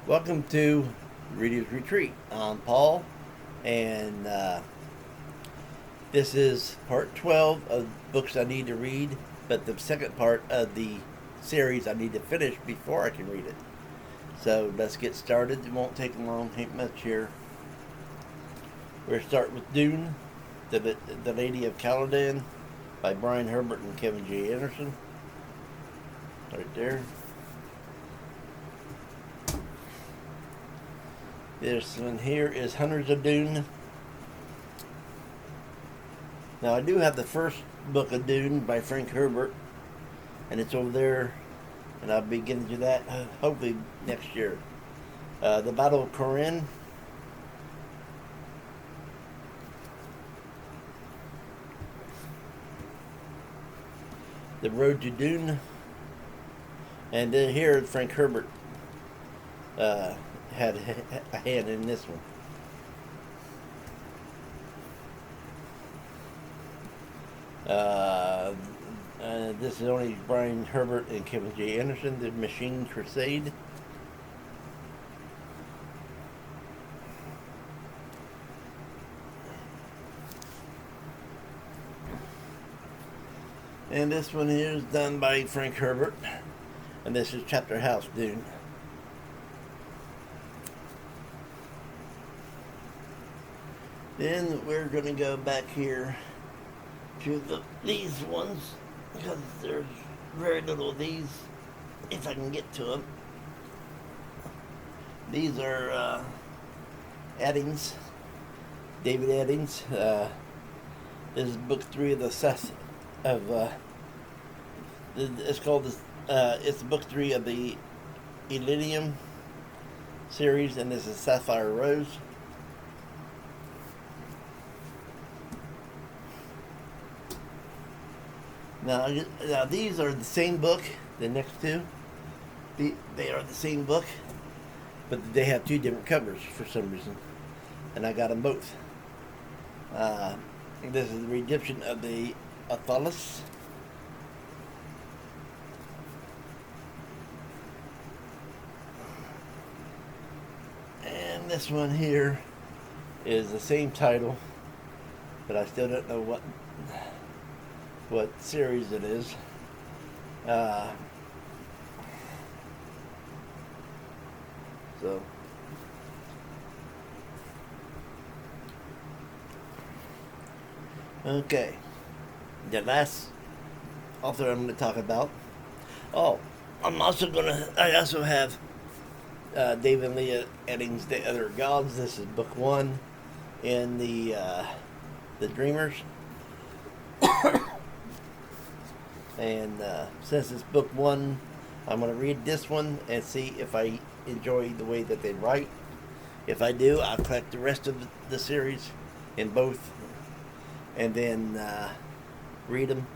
Welcome to Reader's Retreat. I'm Paul, and this is part 12 of books I need to read, but the second part of the series I need to finish before I can read it. So let's get started. It won't take long, ain't much here. We're going to start with Dune, the Lady of Caladan by Brian Herbert and Kevin J. Anderson. Right there. This one here is Hunters of Dune. Now, I do have the first book of Dune by Frank Herbert, and it's over there, and I'll be getting to that hopefully next year. The Battle of Corinne. The Road to Dune. And then here, Frank Herbert had a hand in this one. This is only Brian Herbert and Kevin J. Anderson, The Machine Crusade. And this one here is done by Frank Herbert. And this is Chapter House Dune. Then we're going to go back here to these ones, because there's very little of these, if I can get to them. These are Eddings, David Eddings. This is book 3 of the Seth of. It's called it's book 3 of the Elysium series, and this is Sapphire Rose. Now these are the same book. The next two, they are the same book, but they have two different covers for some reason, and I got them both. This is the Redemption of the Athalas. And this one here is the same title, but I still don't know what series it is. So okay, the last author I'm going to talk about. Oh, I also have David and Leah Eddings' The Other Gods. This is book 1 in the Dreamers. And since it's book 1, I'm going to read this one and see if I enjoy the way that they write. If I do, I'll collect the rest of the series in both, and then read them.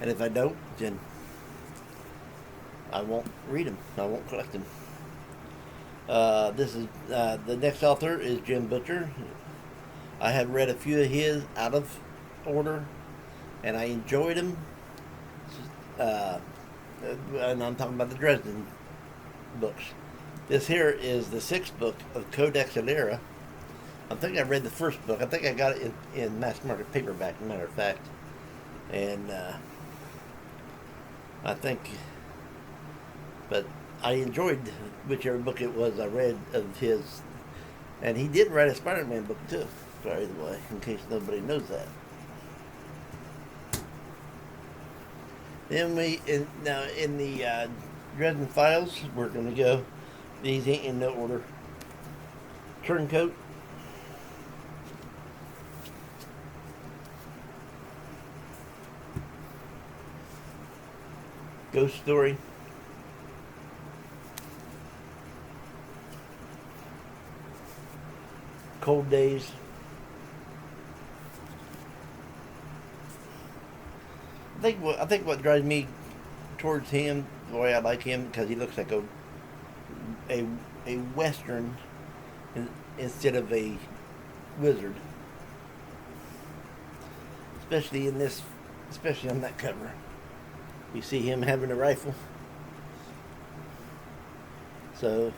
And if I don't, then I won't read them. I won't collect them. This is the next author is Jim Butcher. I have read a few of his out of order, and I enjoyed them. And I'm talking about the Dresden books. This here is the 6th book of Codex Alera. I think I read the first book. I think I got it in mass market paperback, as a matter of fact. And I think, but I enjoyed whichever book it was I read of his. And he did write a Spider-Man book too, by the way, in case nobody knows that. Then now in the Dresden Files, we're going to go. These ain't in no order. Turncoat. Ghost Story. Cold Days. I think what drives me towards him, the way I like him, because he looks like a western instead of a wizard, especially on that cover. You see him having a rifle. So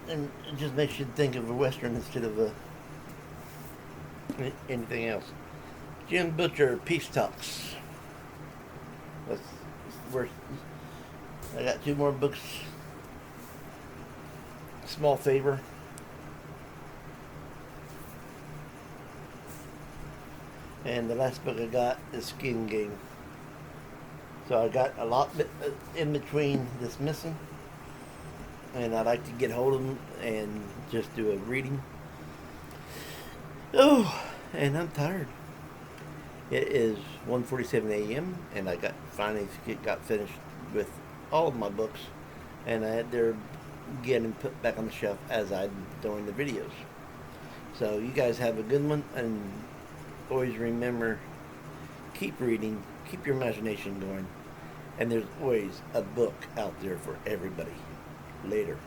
and it just makes you think of a western instead of anything else. Jim Butcher, Peace Talks. That's where I got two more books. Small Favor. And the last book I got is Skin Game. So I got a lot in between this missing, and I like to get hold of them and just do a reading. Oh, and I'm tired. It is 1:47 a.m. and I finally got finished with all of my books, and they're getting put back on the shelf as I'm doing the videos. So you guys have a good one, and always remember, keep reading, keep your imagination going, and there's always a book out there for everybody. Later.